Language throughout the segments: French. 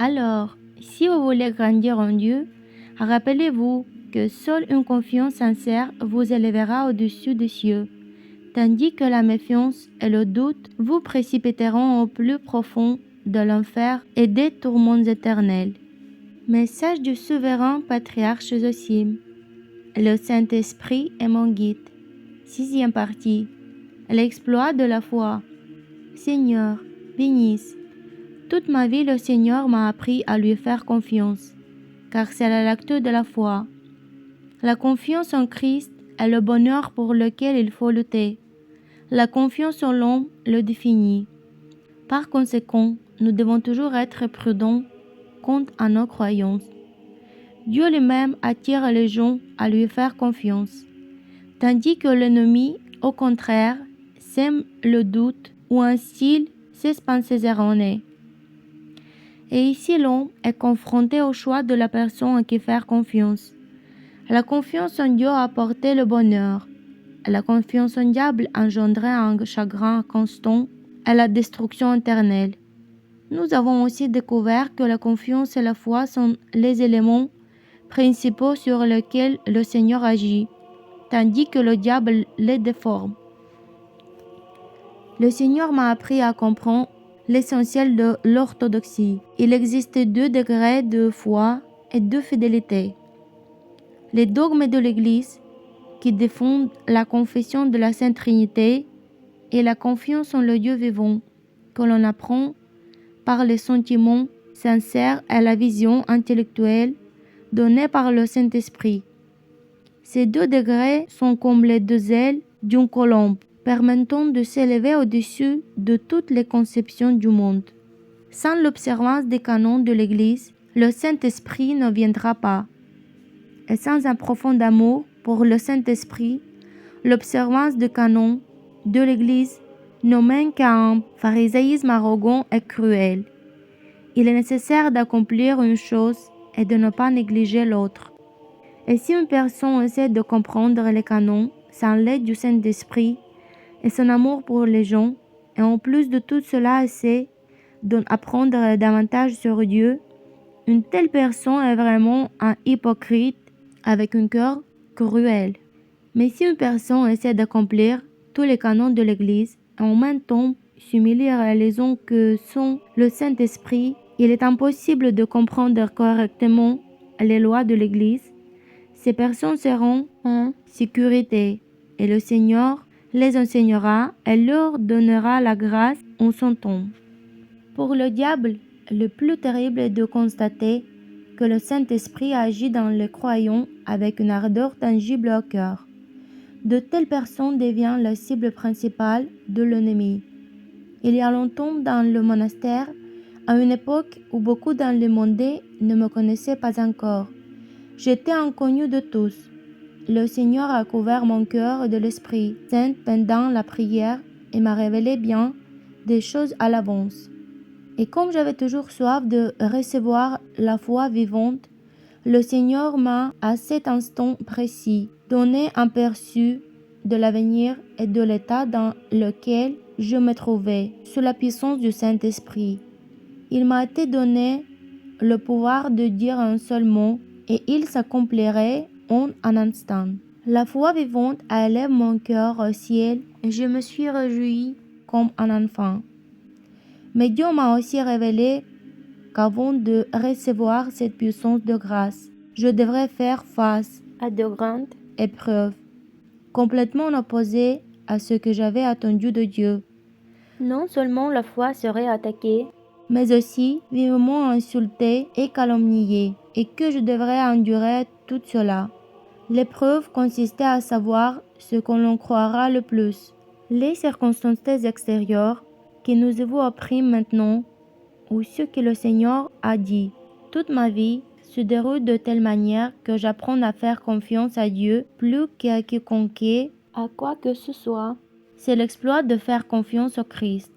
Alors, si vous voulez grandir en Dieu, rappelez-vous que seule une confiance sincère vous élèvera au-dessus des cieux, tandis que la méfiance et le doute vous précipiteront au plus profond de l'enfer et des tourments éternels. Message du souverain patriarche Zosim. Le Saint-Esprit est mon guide. 6e partie. L'exploit de la foi. Seigneur, bénisse. Toute ma vie, le Seigneur m'a appris à lui faire confiance, car c'est la lecture de la foi. La confiance en Christ est le bonheur pour lequel il faut lutter. La confiance en l'homme le définit. Par conséquent, nous devons toujours être prudents quant à nos croyances. Dieu lui-même attire les gens à lui faire confiance, tandis que l'ennemi, au contraire, sème le doute ou instille ses pensées erronées. Et ici, l'homme est confronté au choix de la personne à qui faire confiance. La confiance en Dieu a apporté le bonheur. La confiance en diable engendrait un chagrin constant et la destruction éternelle. Nous avons aussi découvert que la confiance et la foi sont les éléments principaux sur lesquels le Seigneur agit, tandis que le diable les déforme. Le Seigneur m'a appris à comprendre l'essentiel de l'orthodoxie. Il existe 2 degrés de foi et de fidélité. Les dogmes de l'Église, qui défendent la confession de la Sainte Trinité et la confiance en le Dieu vivant, que l'on apprend par les sentiments sincères et la vision intellectuelle donnée par le Saint-Esprit. Ces 2 degrés sont comme les 2 ailes d'une colombe, permettant de s'élever au-dessus de toutes les conceptions du monde. Sans l'observance des canons de l'Église, le Saint-Esprit ne viendra pas. Et sans un profond amour pour le Saint-Esprit, l'observance des canons de l'Église ne mène qu'à un pharisaïsme arrogant et cruel. Il est nécessaire d'accomplir une chose et de ne pas négliger l'autre. Et si une personne essaie de comprendre les canons sans l'aide du Saint-Esprit et son amour pour les gens, et en plus de tout cela essaie d'apprendre davantage sur Dieu, une telle personne est vraiment un hypocrite avec un cœur cruel. Mais si une personne essaie d'accomplir tous les canons de l'Église et en même temps s'humilie à les raisons que sont le Saint-Esprit, il est impossible de comprendre correctement les lois de l'Église. Ces personnes seront en sécurité et le Seigneur les enseignera et leur donnera la grâce en son temps. Pour le diable, le plus terrible est de constater que le Saint-Esprit agit dans les croyants avec une ardeur tangible au cœur. De telles personnes deviennent la cible principale de l'ennemi. Il y a longtemps dans le monastère, à une époque où beaucoup dans le monde ne me connaissaient pas encore, j'étais inconnu de tous. Le Seigneur a couvert mon cœur de l'Esprit Saint pendant la prière et m'a révélé bien des choses à l'avance. Et comme j'avais toujours soif de recevoir la foi vivante, le Seigneur m'a, à cet instant précis, donné un aperçu de l'avenir et de l'état dans lequel je me trouvais, sous la puissance du Saint-Esprit. Il m'a été donné le pouvoir de dire un seul mot, et il s'accomplirait en un instant. La foi vivante a élevé mon cœur au ciel, et je me suis réjoui comme un enfant. Mais Dieu m'a aussi révélé qu'avant de recevoir cette puissance de grâce, je devrais faire face à de grandes épreuves, complètement opposées à ce que j'avais attendu de Dieu. Non seulement la foi serait attaquée, mais aussi vivement insultée et calomniée, et que je devrais endurer tout cela. L'épreuve consistait à savoir ce qu'on l'on croira le plus. Les circonstances extérieures qui nous vous oppriment maintenant, ou ce que le Seigneur a dit. Toute ma vie se déroule de telle manière que j'apprends à faire confiance à Dieu plus qu'à quiconque, à quoi que ce soit. C'est l'exploit de faire confiance au Christ.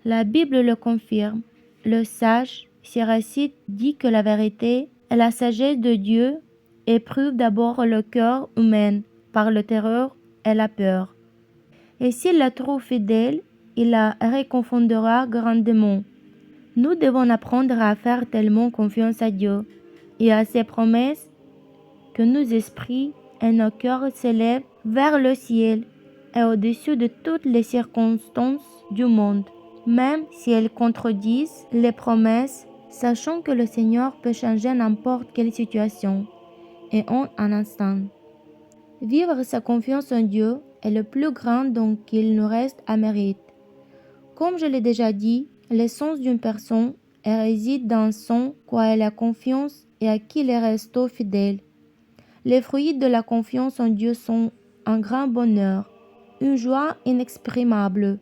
La Bible le confirme. Le sage, Siracide, dit que la vérité et la sagesse de Dieu éprouvent d'abord le cœur humain par le terreur et la peur. Et s'il la trouve fidèle, il la réconfondera grandement. Nous devons apprendre à faire tellement confiance à Dieu et à ses promesses que nos esprits et nos cœurs s'élèvent vers le ciel et au-dessus de toutes les circonstances du monde, même si elles contredisent les promesses, sachant que le Seigneur peut changer n'importe quelle situation et en un instant. Vivre sa confiance en Dieu est le plus grand don qu'il nous reste à mériter. Comme je l'ai déjà dit, l'essence d'une personne réside dans son quoi elle a confiance et à qui il reste fidèle. Les fruits de la confiance en Dieu sont un grand bonheur, une joie inexprimable,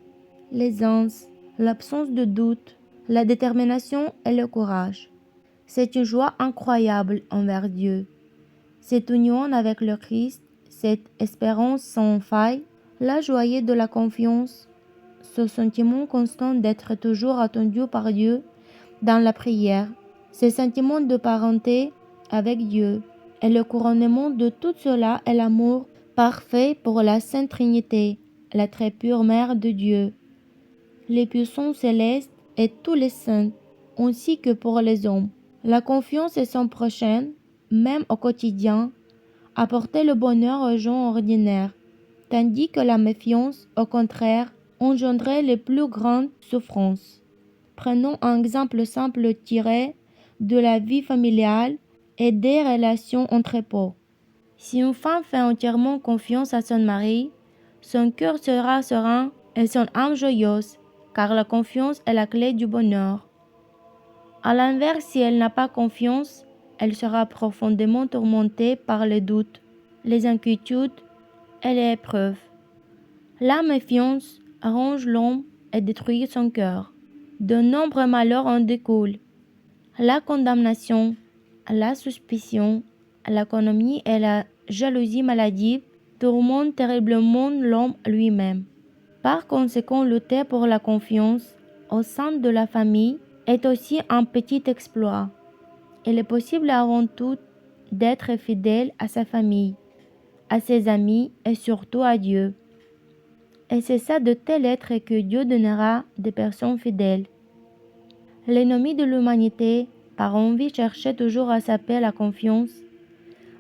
l'aisance, l'absence de doute, la détermination et le courage. C'est une joie incroyable envers Dieu. Cette union avec le Christ, cette espérance sans faille, la joie de la confiance, ce sentiment constant d'être toujours attendu par Dieu dans la prière, ce sentiment de parenté avec Dieu, et le couronnement de tout cela est l'amour parfait pour la Sainte Trinité, la très pure Mère de Dieu, les puissants célestes et tous les saints, ainsi que pour les hommes. La confiance est son prochain, même au quotidien, apporter le bonheur aux gens ordinaires, tandis que la méfiance, au contraire, engendrait les plus grandes souffrances. Prenons un exemple simple tiré de la vie familiale et des relations entre époux. Si une femme fait entièrement confiance à son mari, son cœur sera serein et son âme joyeuse, car la confiance est la clé du bonheur. À l'inverse, si elle n'a pas confiance, elle sera profondément tourmentée par les doutes, les inquiétudes et les épreuves. La méfiance arrange l'homme et détruit son cœur. De nombreux malheurs en découlent. La condamnation, la suspicion, l'économie et la jalousie maladive tourmentent terriblement l'homme lui-même. Par conséquent, lutter pour la confiance au sein de la famille est aussi un petit exploit. Il est possible avant tout d'être fidèle à sa famille, à ses amis et surtout à Dieu. Et c'est ça de tel être que Dieu donnera des personnes fidèles. L'ennemi de l'humanité, par envie, cherchait toujours à saper la confiance,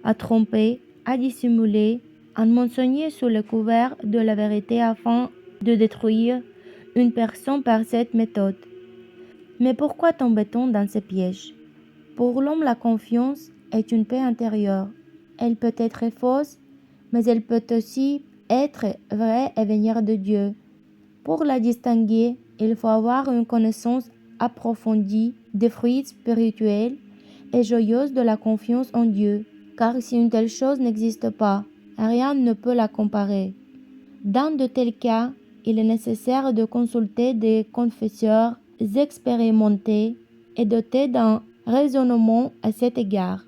à tromper, à dissimuler, à mensonner sous le couvert de la vérité afin de détruire une personne par cette méthode. Mais pourquoi tombe-t-on dans ces pièges? Pour l'homme, la confiance est une paix intérieure. Elle peut être fausse, mais elle peut aussi être vraie et venir de Dieu. Pour la distinguer, il faut avoir une connaissance approfondie des fruits spirituels et joyeuse de la confiance en Dieu, car si une telle chose n'existe pas, rien ne peut la comparer. Dans de tels cas, il est nécessaire de consulter des confesseurs expérimentés et dotés d'un raisonnement à cet égard.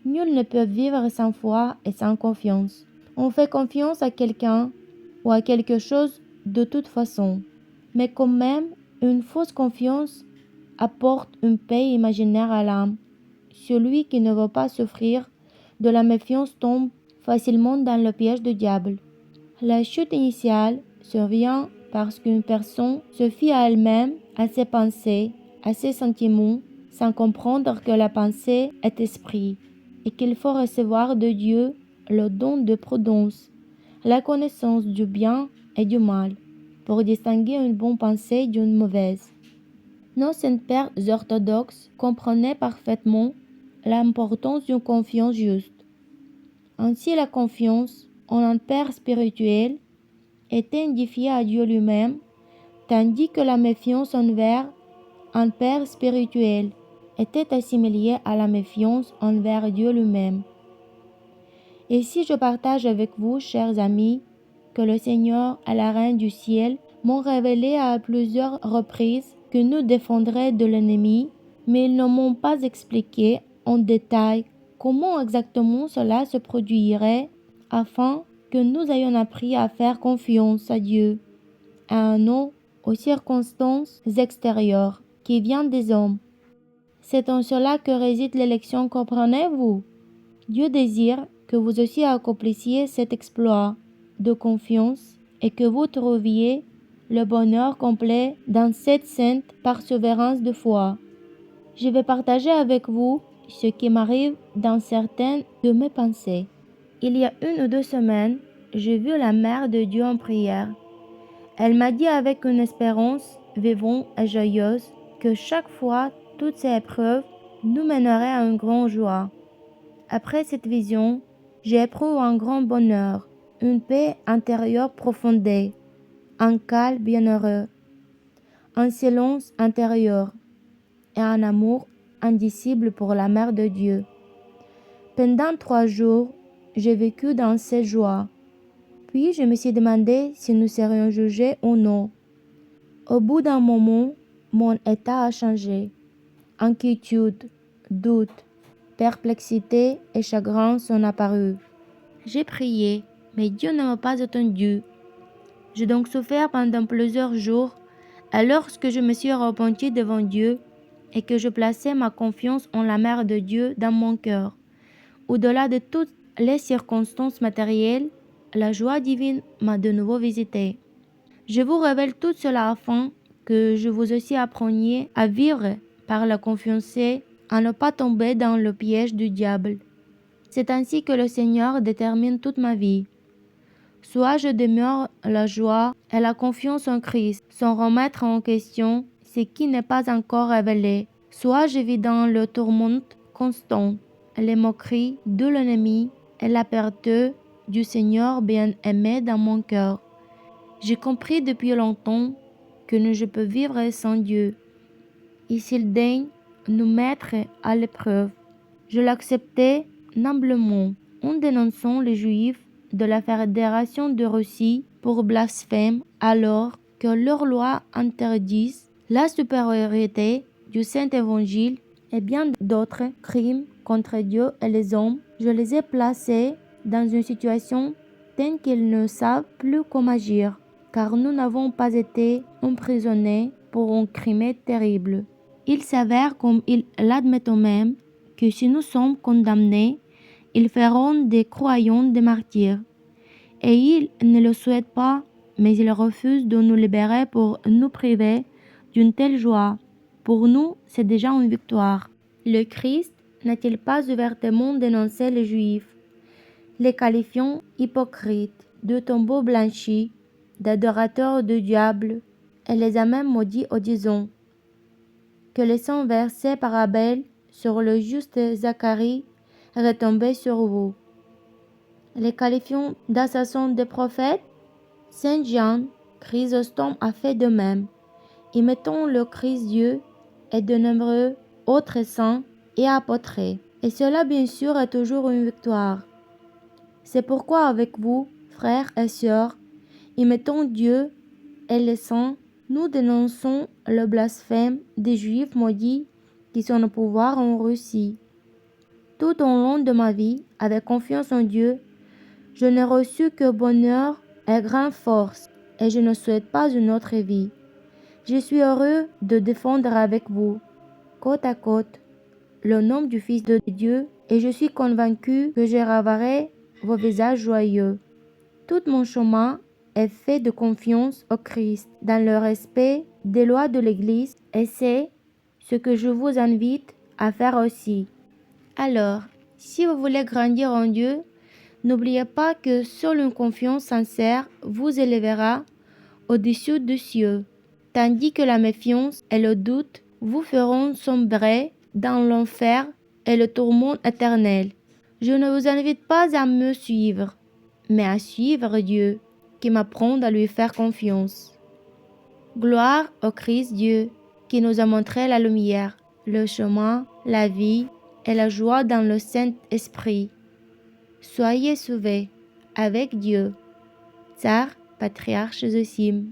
Nul ne peut vivre sans foi et sans confiance. On fait confiance à quelqu'un ou à quelque chose de toute façon, mais quand même, une fausse confiance apporte une paix imaginaire à l'âme. Celui qui ne veut pas souffrir de la méfiance tombe facilement dans le piège du diable. La chute initiale survient parce qu'une personne se fie à elle-même, à ses pensées, à ses sentiments, sans comprendre que la pensée est esprit et qu'il faut recevoir de Dieu le don de prudence, la connaissance du bien et du mal, pour distinguer une bonne pensée d'une mauvaise. Nos saints pères orthodoxes comprenaient parfaitement l'importance d'une confiance juste. Ainsi, la confiance en un père spirituel était identifiée à Dieu lui-même, tandis que la méfiance envers un père spirituel était assimilée à la méfiance envers Dieu lui-même. Et si je partage avec vous, chers amis, que le Seigneur et la Reine du ciel m'ont révélé à plusieurs reprises que nous défendrions de l'ennemi, mais ils ne m'ont pas expliqué en détail comment exactement cela se produirait afin que nous ayons appris à faire confiance à Dieu, à non aux circonstances extérieures qui viennent des hommes. C'est en cela que réside l'élection, comprenez-vous? Dieu désire que vous aussi accomplissiez cet exploit de confiance et que vous trouviez le bonheur complet dans cette sainte persévérance de foi. Je vais partager avec vous ce qui m'arrive dans certaines de mes pensées. Il y a 1 ou 2 semaines, j'ai vu la Mère de Dieu en prière. Elle m'a dit avec une espérance vivante et joyeuse que chaque fois, toutes ces épreuves nous mèneraient à une grande joie. Après cette vision, j'ai éprouvé un grand bonheur, une paix intérieure profonde, un calme bienheureux, un silence intérieur et un amour indicible pour la Mère de Dieu. Pendant 3 jours, j'ai vécu dans cette joie. Puis je me suis demandé si nous serions jugés ou non. Au bout d'un moment, mon état a changé. Inquiétude, doute, perplexité et chagrin sont apparus. J'ai prié, mais Dieu ne m'a pas attendu. J'ai donc souffert pendant plusieurs jours, et lorsque je me suis repenti devant Dieu et que je plaçais ma confiance en la Mère de Dieu dans mon cœur, au-delà de toutes les circonstances matérielles, la joie divine m'a de nouveau visité. Je vous révèle tout cela afin que je vous aussi appreniez à vivre par la confiance et à ne pas tomber dans le piège du diable. C'est ainsi que le Seigneur détermine toute ma vie. Soit je demeure la joie et la confiance en Christ sans remettre en question ce qui n'est pas encore révélé, soit je vis dans le tourment constant, les moqueries de l'ennemi et la perte du Seigneur bien-aimé dans mon cœur. J'ai compris depuis longtemps que je peux vivre sans Dieu, et s'il daigne nous mettre à l'épreuve. Je l'acceptais humblement en dénonçant les Juifs de la Fédération de Russie pour blasphème, alors que leurs lois interdisent la supériorité du Saint-Évangile et bien d'autres crimes contre Dieu et les hommes. Je les ai placés dans une situation telle qu'ils ne savent plus comment agir, car nous n'avons pas été emprisonnés pour un crime terrible. Il s'avère, comme ils l'admettent eux-mêmes, que si nous sommes condamnés, ils feront des croyants des martyrs. Et ils ne le souhaitent pas, mais ils refusent de nous libérer pour nous priver d'une telle joie. Pour nous, c'est déjà une victoire. Le Christ n'a-t-il pas ouvertement dénoncé les Juifs, les qualifiant hypocrites, de tombeaux blanchis, d'adorateurs du diable, et les a même maudits en disant que le sang versé par Abel sur le juste Zacharie retombait sur vous. Les qualifiant d'assassins des prophètes, Saint Jean Chrysostome a fait de même, imitant le Christ Dieu et de nombreux autres saints et apôtres. Et cela, bien sûr, est toujours une victoire. C'est pourquoi avec vous, frères et sœurs, imitant Dieu et les saints, nous dénonçons le blasphème des Juifs maudits qui sont au pouvoir en Russie. Tout au long de ma vie, avec confiance en Dieu, je n'ai reçu que bonheur et grande force, et je ne souhaite pas une autre vie. Je suis heureux de défendre avec vous, côte à côte, le nom du Fils de Dieu, et je suis convaincu que je reverrai vos visages joyeux. Tout mon chemin est fait de confiance au Christ, dans le respect des lois de l'Église, et c'est ce que je vous invite à faire aussi. Alors, si vous voulez grandir en Dieu, n'oubliez pas que seule une confiance sincère vous élèvera au-dessus des cieux, tandis que la méfiance et le doute vous feront sombrer dans l'enfer et le tourment éternel. Je ne vous invite pas à me suivre, mais à suivre Dieu, qui m'apprend à lui faire confiance. Gloire au Christ Dieu, qui nous a montré la lumière, le chemin, la vie et la joie dans le Saint-Esprit. Soyez sauvés avec Dieu. Tsar, patriarche Zosim.